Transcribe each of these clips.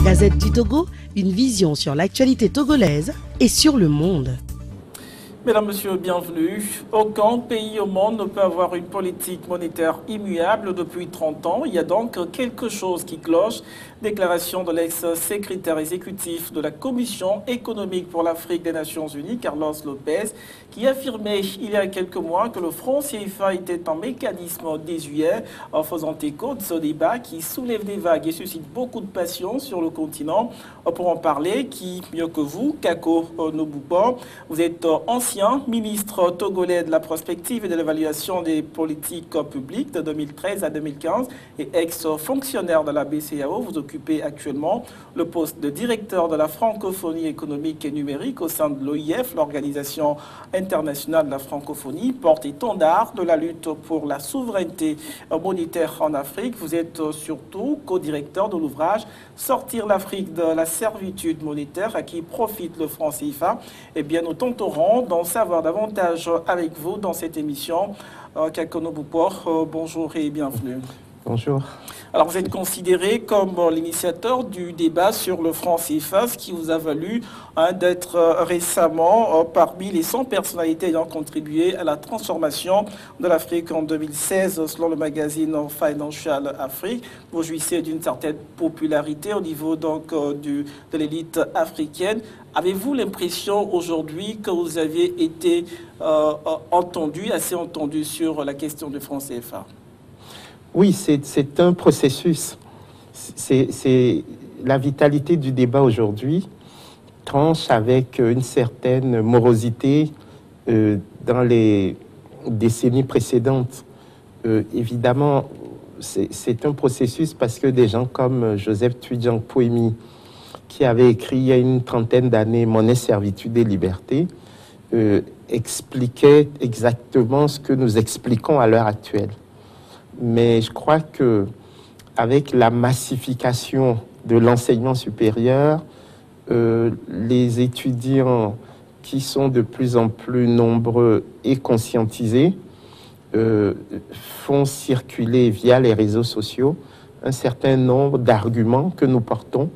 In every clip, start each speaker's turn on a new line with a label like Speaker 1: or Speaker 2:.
Speaker 1: Gazette du Togo, une vision sur l'actualité togolaise et sur le monde.
Speaker 2: Mesdames, Messieurs, bienvenue. Aucun pays au monde ne peut avoir une politique monétaire immuable depuis 30 ans. Il y a donc quelque chose qui cloche. Déclaration de l'ex-secrétaire exécutif de la Commission économique pour l'Afrique des Nations Unies, Carlos Lopez, qui affirmait il y a quelques mois que le franc CFA était un mécanisme désuet, en faisant écho de ce débat qui soulève des vagues et suscite beaucoup de passion sur le continent. Pour en parler, qui mieux que vous, Kako Nobupo, vous êtes ancien ministre togolais de la prospective et de l'évaluation des politiques publiques de 2013 à 2015 et ex-fonctionnaire de la BCAO. Vous occupez actuellement le poste de directeur de la francophonie économique et numérique au sein de l'OIF, l'Organisation internationale de la francophonie, porte-étendard de la lutte pour la souveraineté monétaire en Afrique. Vous êtes surtout co-directeur de l'ouvrage « Sortir l'Afrique de la servitude monétaire » à qui profite le franc CFA. Eh bien, nous tenterons d'en savoir davantage avec vous dans cette émission. Kako Nobupo, bonjour et bienvenue.
Speaker 3: Bonjour.
Speaker 2: Alors, vous êtes considéré comme l'initiateur du débat sur le franc CFA, ce qui vous a valu d'être récemment parmi les 100 personnalités ayant contribué à la transformation de l'Afrique en 2016, selon le magazine Financial Afrique. Vous jouissez d'une certaine popularité au niveau donc, de l'élite africaine. Avez-vous l'impression aujourd'hui que vous aviez été assez entendu sur la question du franc CFA?
Speaker 3: Oui, c'est un processus. C'est la vitalité du débat aujourd'hui tranche avec une certaine morosité dans les décennies précédentes. Évidemment, c'est un processus parce que des gens comme Joseph Tuidjang Poemi, qui avait écrit il y a une trentaine d'années « Monnaie, servitude et liberté », expliquait exactement ce que nous expliquons à l'heure actuelle. Mais je crois que avec la massification de l'enseignement supérieur, les étudiants qui sont de plus en plus nombreux et conscientisés font circuler via les réseaux sociaux un certain nombre d'arguments que nous portons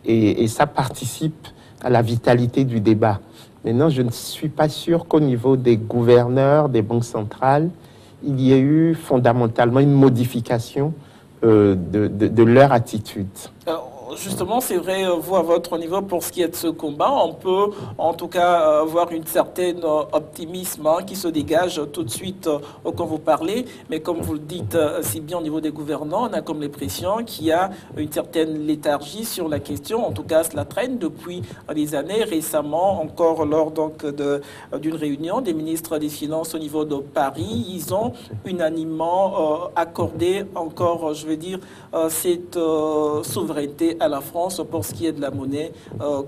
Speaker 3: et ça participe à la vitalité du débat. Maintenant, je ne suis pas sûr qu'au niveau des gouverneurs, des banques centrales, il y a eu fondamentalement une modification de leur attitude.
Speaker 2: Alors, justement, c'est vrai, vous, à votre niveau, pour ce qui est de ce combat, on peut en tout cas voir une certaine optimisme qui se dégage tout de suite quand vous parlez. Mais comme vous le dites si bien au niveau des gouvernants, on a comme l'impression qu'il y a une certaine léthargie sur la question. En tout cas, cela traîne depuis des années. Récemment, encore lors d'une réunion des ministres des Finances au niveau de Paris, ils ont unanimement accordé encore, je veux dire, cette souveraineté à la France pour ce qui est de la monnaie.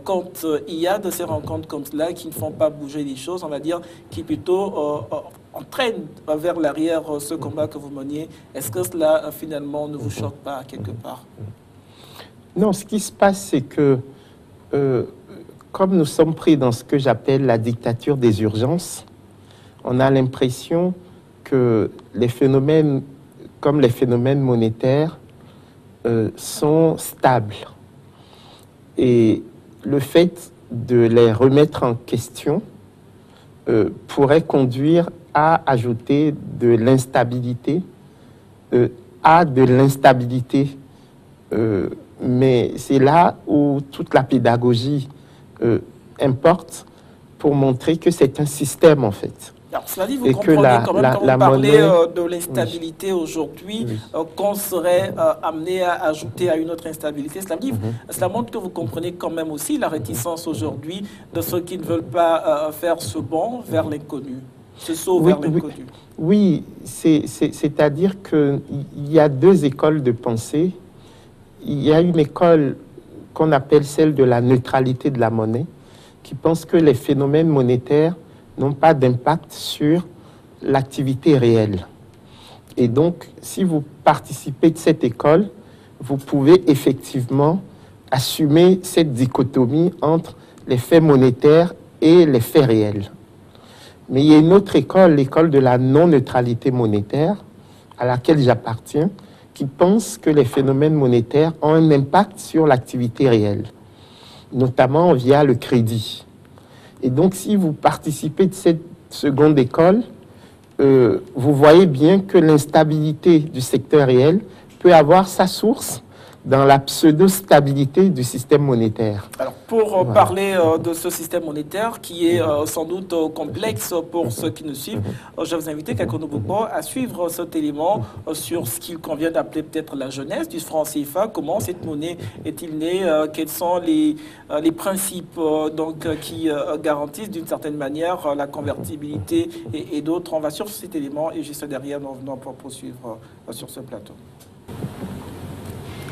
Speaker 2: Quand il y a de ces rencontres comme cela qui ne font pas bouger les choses, on va dire, qui plutôt entraînent vers l'arrière ce combat que vous meniez, est-ce que cela finalement ne vous choque pas quelque part?
Speaker 3: Non, ce qui se passe, c'est que comme nous sommes pris dans ce que j'appelle la dictature des urgences, on a l'impression que les phénomènes, comme les phénomènes monétaires, sont stables. Et le fait de les remettre en question pourrait conduire à ajouter de l'instabilité, mais c'est là où toute la pédagogie importe pour montrer que c'est un système en fait.
Speaker 2: Alors, cela dit, vous comprenez quand même, quand vous parlez de l'instabilité aujourd'hui, qu'on serait amené à ajouter à une autre instabilité. Cela montre que vous comprenez quand même aussi la réticence aujourd'hui de ceux qui ne veulent pas faire ce bond vers l'inconnu, ce saut vers l'inconnu.
Speaker 3: Oui, c'est-à-dire qu'il y a deux écoles de pensée. Il y a une école qu'on appelle celle de la neutralité de la monnaie, qui pense que les phénomènes monétaires n'ont pas d'impact sur l'activité réelle. Et donc, si vous participez de cette école, vous pouvez effectivement assumer cette dichotomie entre les faits monétaires et les faits réels. Mais il y a une autre école, l'école de la non-neutralité monétaire, à laquelle j'appartiens, qui qui pensent que les phénomènes monétaires ont un impact sur l'activité réelle, notamment via le crédit. Et donc, si vous participez de cette seconde école, vous voyez bien que l'instabilité du secteur réel peut avoir sa source dans la pseudo-stabilité du système monétaire.
Speaker 2: Alors, pour parler de ce système monétaire qui est sans doute complexe pour ceux qui nous suivent, je vais vous inviter, Kakondo Bokpo, à suivre cet élément sur ce qu'il convient d'appeler peut-être la jeunesse du franc CFA. Comment cette monnaie est-il née? Quels sont les principes qui garantissent d'une certaine manière la convertibilité et d'autres? On va sur cet élément et juste derrière, nous venons pour poursuivre sur ce plateau.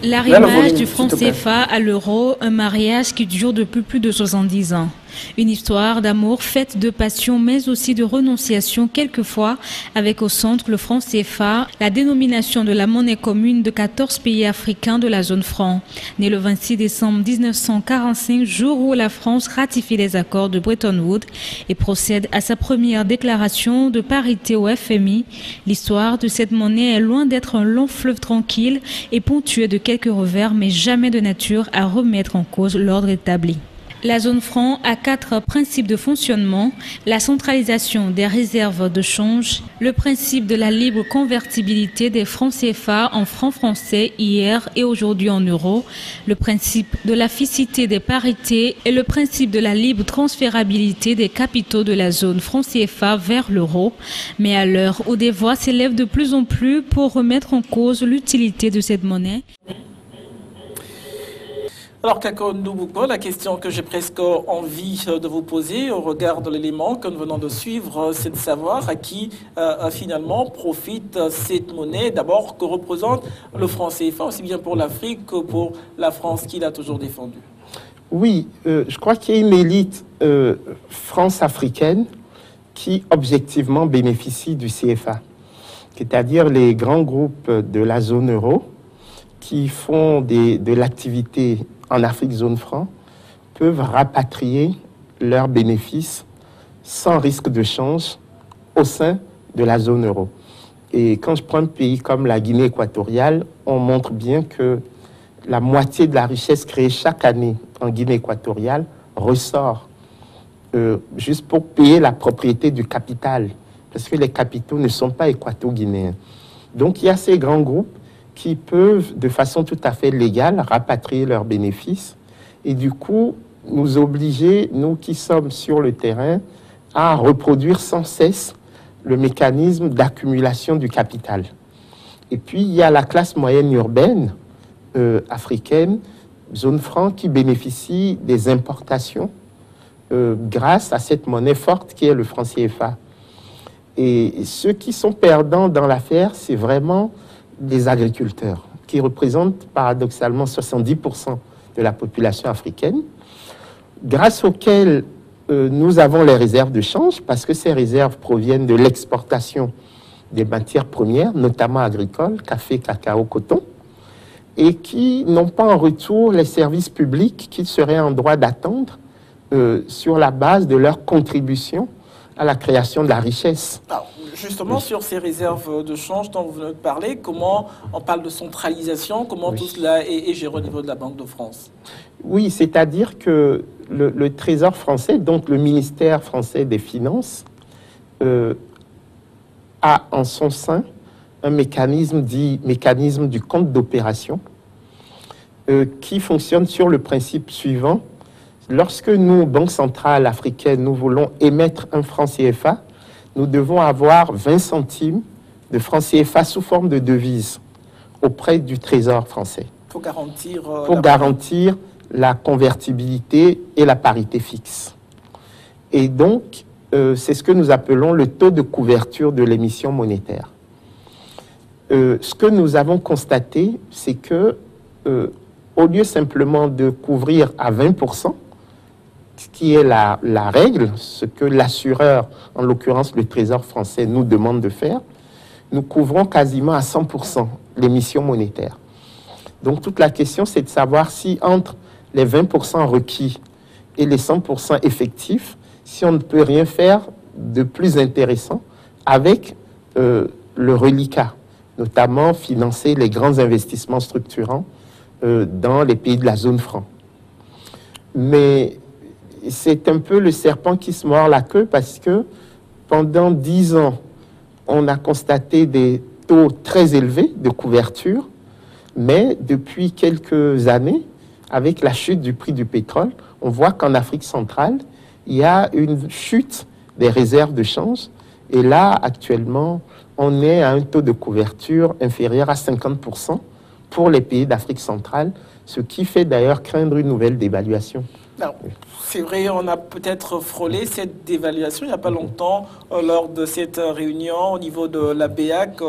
Speaker 4: L'arrimage du franc CFA à l'euro, un mariage qui dure depuis plus de 70 ans. Une histoire d'amour faite de passion mais aussi de renonciation quelquefois avec au centre le franc CFA, la dénomination de la monnaie commune de 14 pays africains de la zone franc. Né le 26 décembre 1945, jour où la France ratifie les accords de Bretton Woods et procède à sa première déclaration de parité au FMI, l'histoire de cette monnaie est loin d'être un long fleuve tranquille et ponctué de quelques revers mais jamais de nature à remettre en cause l'ordre établi. La zone franc a 4 principes de fonctionnement: la centralisation des réserves de change, le principe de la libre convertibilité des francs CFA en francs français hier et aujourd'hui en euros, le principe de la fixité des parités et le principe de la libre transférabilité des capitaux de la zone franc CFA vers l'euro. Mais à l'heure où des voix s'élèvent de plus en plus pour remettre en cause l'utilité de cette monnaie,
Speaker 2: alors, Kakondo Bokpo, la question que j'ai presque envie de vous poser au regard de l'élément que nous venons de suivre, c'est de savoir à qui finalement profite cette monnaie, d'abord que représente le franc CFA, aussi bien pour l'Afrique que pour la France qui l'a toujours défendu.
Speaker 3: Oui, je crois qu'il y a une élite france-africaine qui objectivement bénéficie du CFA, c'est-à-dire les grands groupes de la zone euro qui font de l'activité en Afrique zone franc peuvent rapatrier leurs bénéfices sans risque de change au sein de la zone euro. Et quand je prends un pays comme la Guinée équatoriale, on montre bien que la moitié de la richesse créée chaque année en Guinée équatoriale ressort juste pour payer la propriété du capital, parce que les capitaux ne sont pas équato-guinéens. Donc il y a ces grands groupes qui peuvent, de façon tout à fait légale, rapatrier leurs bénéfices et du coup nous obliger, nous qui sommes sur le terrain, à reproduire sans cesse le mécanisme d'accumulation du capital. Et puis il y a la classe moyenne urbaine africaine, zone franc, qui bénéficie des importations grâce à cette monnaie forte qui est le franc CFA. Et ceux qui sont perdants dans l'affaire, c'est vraiment des agriculteurs, qui représentent paradoxalement 70% de la population africaine, grâce auxquels nous avons les réserves de change, parce que ces réserves proviennent de l'exportation des matières premières, notamment agricoles, café, cacao, coton, et qui n'ont pas en retour les services publics qu'ils seraient en droit d'attendre sur la base de leur contribution à la création de la richesse.
Speaker 2: Alors, justement, oui, sur ces réserves de change dont vous venez de parler, comment on parle de centralisation, comment tout cela est géré au niveau de la Banque de France?
Speaker 3: Oui, c'est-à-dire que le Trésor français, donc le ministère français des Finances, a en son sein un mécanisme dit mécanisme du compte d'opération qui fonctionne sur le principe suivant. Lorsque nous, Banque centrale africaine, nous voulons émettre un franc CFA, nous devons avoir 20 centimes de francs CFA sous forme de devise auprès du Trésor français.
Speaker 2: Pour garantir,
Speaker 3: garantir la convertibilité et la parité fixe. Et donc, c'est ce que nous appelons le taux de couverture de l'émission monétaire. Ce que nous avons constaté, c'est que au lieu simplement de couvrir à 20%, ce qui est la règle, ce que l'assureur, en l'occurrence le Trésor français, nous demande de faire, nous couvrons quasiment à 100% l'émission monétaire. Donc toute la question, c'est de savoir si entre les 20% requis et les 100% effectifs, si on ne peut rien faire de plus intéressant avec le reliquat, notamment financer les grands investissements structurants dans les pays de la zone franc. Mais c'est un peu le serpent qui se mord la queue parce que pendant 10 ans, on a constaté des taux très élevés de couverture, mais depuis quelques années, avec la chute du prix du pétrole, on voit qu'en Afrique centrale, il y a une chute des réserves de change. Et là, actuellement, on est à un taux de couverture inférieur à 50% pour les pays d'Afrique centrale, ce qui fait d'ailleurs craindre une nouvelle dévaluation.
Speaker 2: C'est vrai, on a peut-être frôlé cette dévaluation il n'y a pas longtemps lors de cette réunion au niveau de la BEAC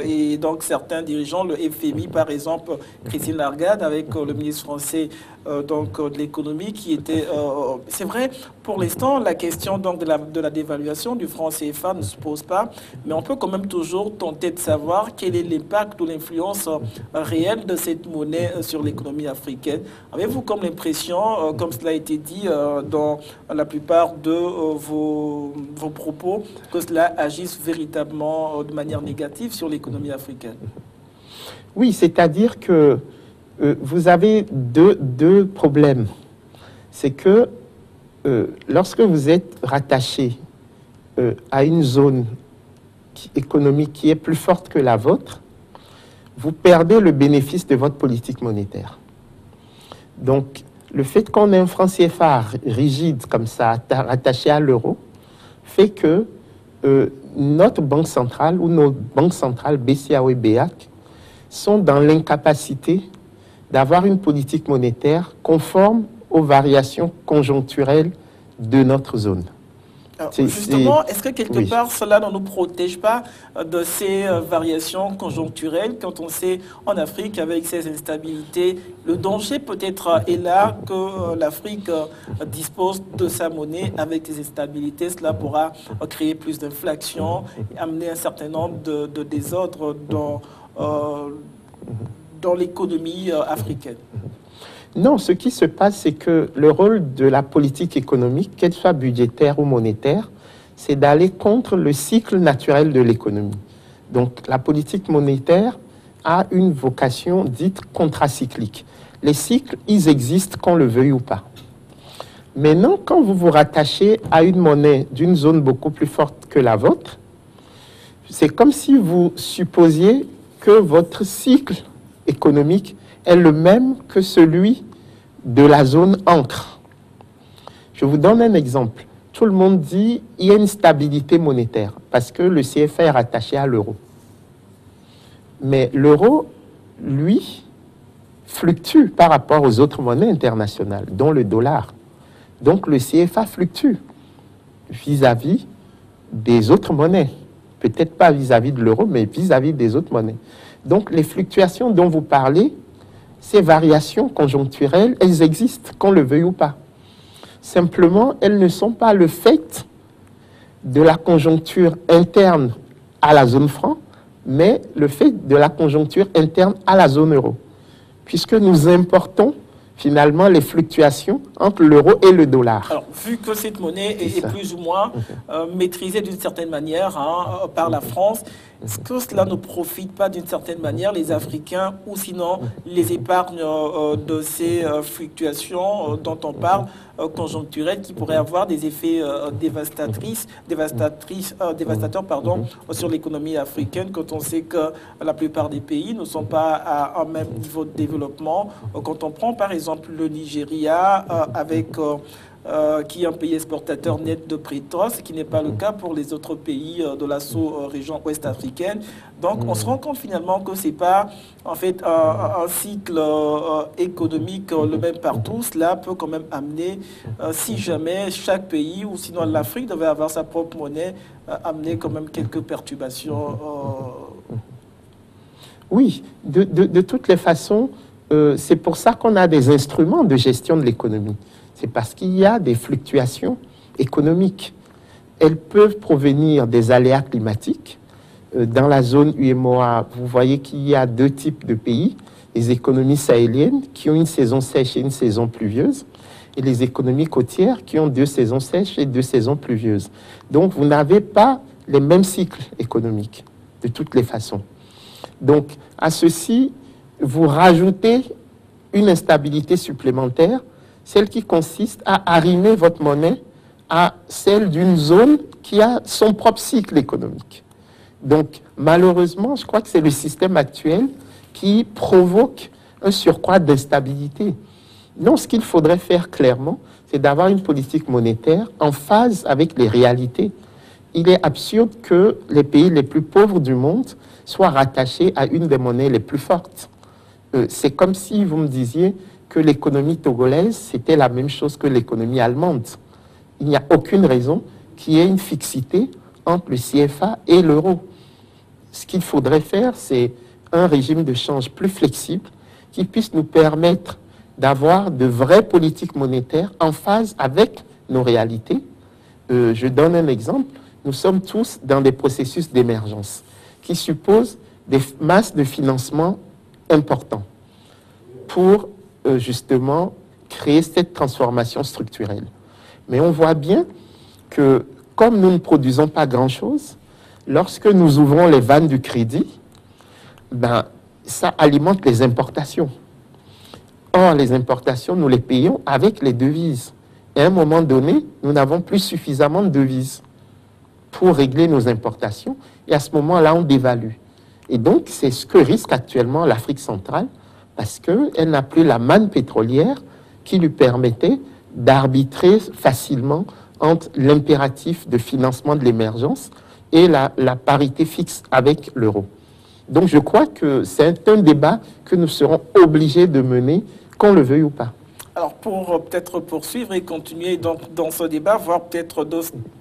Speaker 2: et donc certains dirigeants, le FMI par exemple, Christine Lagarde avec le ministre français de l'économie qui était... c'est vrai, pour l'instant, la question donc, de la dévaluation du franc CFA ne se pose pas, mais on peut quand même toujours tenter de savoir quel est l'impact ou l'influence réelle de cette monnaie sur l'économie africaine. Avez-vous comme l'impression, comme cela a été dit dans la plupart de vos propos, que cela agisse véritablement de manière négative sur l'économie africaine?
Speaker 3: Oui, c'est-à-dire que vous avez deux problèmes. C'est que lorsque vous êtes rattaché à une zone économique qui est plus forte que la vôtre, vous perdez le bénéfice de votre politique monétaire. Donc, le fait qu'on ait un franc CFA rigide comme ça, attaché à l'euro, fait que notre banque centrale ou nos banques centrales BCAO et BEAC sont dans l'incapacité d'avoir une politique monétaire conforme aux variations conjoncturelles de notre zone.
Speaker 2: Alors, justement, est-ce que quelque part cela ne nous protège pas de ces variations conjoncturelles quand on sait en Afrique avec ces instabilités, le danger peut-être est là que l'Afrique dispose de sa monnaie avec des instabilités, cela pourra créer plus d'inflation, amener un certain nombre de désordres dans l'économie africaine.
Speaker 3: Non, ce qui se passe, c'est que le rôle de la politique économique, qu'elle soit budgétaire ou monétaire, c'est d'aller contre le cycle naturel de l'économie. Donc, la politique monétaire a une vocation dite contracyclique. Les cycles, ils existent qu'on le veuille ou pas. Maintenant, quand vous vous rattachez à une monnaie d'une zone beaucoup plus forte que la vôtre, c'est comme si vous supposiez que votre cycle économique est le même que celui de la zone encre. Je vous donne un exemple. Tout le monde dit qu'il y a une stabilité monétaire parce que le CFA est rattaché à l'euro. Mais l'euro, lui, fluctue par rapport aux autres monnaies internationales, dont le dollar. Donc le CFA fluctue vis-à-vis des autres monnaies. Peut-être pas vis-à-vis de l'euro, mais vis-à-vis des autres monnaies. Donc les fluctuations dont vous parlez, ces variations conjoncturelles, elles existent, qu'on le veuille ou pas. Simplement, elles ne sont pas le fait de la conjoncture interne à la zone franc, mais le fait de la conjoncture interne à la zone euro. Puisque nous importons finalement les fluctuations entre l'euro et le dollar.
Speaker 2: Alors, vu que cette monnaie est plus ou moins maîtrisée d'une certaine manière par la France, est-ce que cela ne profite pas d'une certaine manière les Africains ou sinon les épargnes de ces fluctuations dont on parle, conjoncturelles, qui pourraient avoir des effets dévastateurs sur l'économie africaine quand on sait que la plupart des pays ne sont pas à un même niveau de développement. Quand on prend par exemple le Nigeria qui est un pays exportateur net de pétrole, ce qui n'est pas le cas pour les autres pays de la sous-région ouest africaine. Donc on se rend compte finalement que ce n'est pas en fait un cycle économique le même partout. Cela peut quand même amener, si jamais chaque pays ou sinon l'Afrique devait avoir sa propre monnaie, amener quand même quelques perturbations.
Speaker 3: Oui, de toutes les façons, c'est pour ça qu'on a des instruments de gestion de l'économie. C'est parce qu'il y a des fluctuations économiques. Elles peuvent provenir des aléas climatiques. Dans la zone UEMOA, vous voyez qu'il y a deux types de pays. Les économies sahéliennes qui ont une saison sèche et une saison pluvieuse, et les économies côtières qui ont 2 saisons sèches et 2 saisons pluvieuses. Donc, vous n'avez pas les mêmes cycles économiques, de toutes les façons. Donc, à ceci, vous rajoutez une instabilité supplémentaire, celle qui consiste à arrimer votre monnaie à celle d'une zone qui a son propre cycle économique. Donc, malheureusement, je crois que c'est le système actuel qui provoque un surcroît d'instabilité. Non, ce qu'il faudrait faire clairement, c'est d'avoir une politique monétaire en phase avec les réalités. Il est absurde que les pays les plus pauvres du monde soient rattachés à une des monnaies les plus fortes. C'est comme si vous me disiez que l'économie togolaise, c'était la même chose que l'économie allemande. Il n'y a aucune raison qu'il y ait une fixité entre le CFA et l'euro. Ce qu'il faudrait faire, c'est un régime de change plus flexible qui puisse nous permettre d'avoir de vraies politiques monétaires en phase avec nos réalités. Je donne un exemple. Nous sommes tous dans des processus d'émergence qui supposent des masses de financement importants pour justement créer cette transformation structurelle. Mais on voit bien que comme nous ne produisons pas grand-chose, lorsque nous ouvrons les vannes du crédit, ben, ça alimente les importations. Or, les importations, nous les payons avec les devises. Et à un moment donné, nous n'avons plus suffisamment de devises pour régler nos importations. Et à ce moment-là, on dévalue. Et donc, c'est ce que risque actuellement l'Afrique centrale, parce qu'elle n'a plus la manne pétrolière qui lui permettait d'arbitrer facilement entre l'impératif de financement de l'émergence et la parité fixe avec l'euro. Donc, je crois que c'est un débat que nous serons obligés de mener, qu'on le veuille ou pas.
Speaker 2: Alors, pour peut-être poursuivre et continuer donc dans ce débat, voir peut-être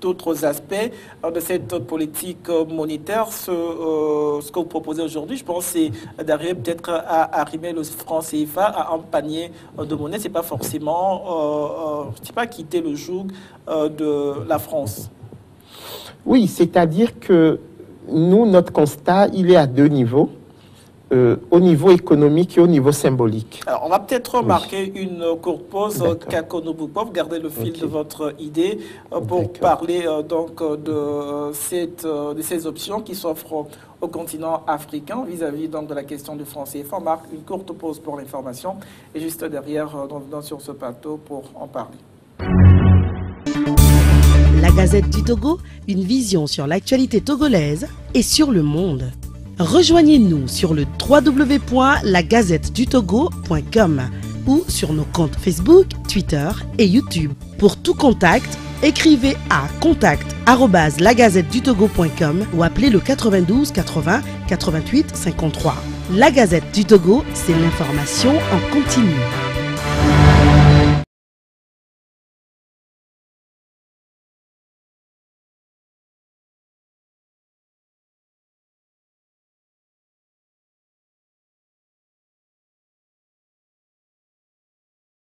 Speaker 2: d'autres aspects de cette politique monétaire, ce que vous proposez aujourd'hui, je pense, c'est d'arriver peut-être à arrimer le franc CFA à un panier de monnaie. C'est pas forcément, je ne sais pas, quitter le joug de la France.
Speaker 3: Oui, c'est-à-dire que nous, notre constat, il est à deux niveaux. Au niveau économique et au niveau symbolique.
Speaker 2: Alors, on va peut-être remarquer une courte pause. Kako Nobukov, gardez le fil de votre idée pour parler donc de ces options qui s'offrent au continent africain vis-à-vis donc de la question du franc CFA. On marque une courte pause pour l'information et juste derrière, sur ce plateau pour en parler.
Speaker 1: La Gazette du Togo, une vision sur l'actualité togolaise et sur le monde. Rejoignez-nous sur le www.lagazettedutogo.com ou sur nos comptes Facebook, Twitter et YouTube. Pour tout contact, écrivez à contact@lagazettedutogo.com ou appelez le 92 80 88 53. La Gazette du Togo, c'est l'information en continu.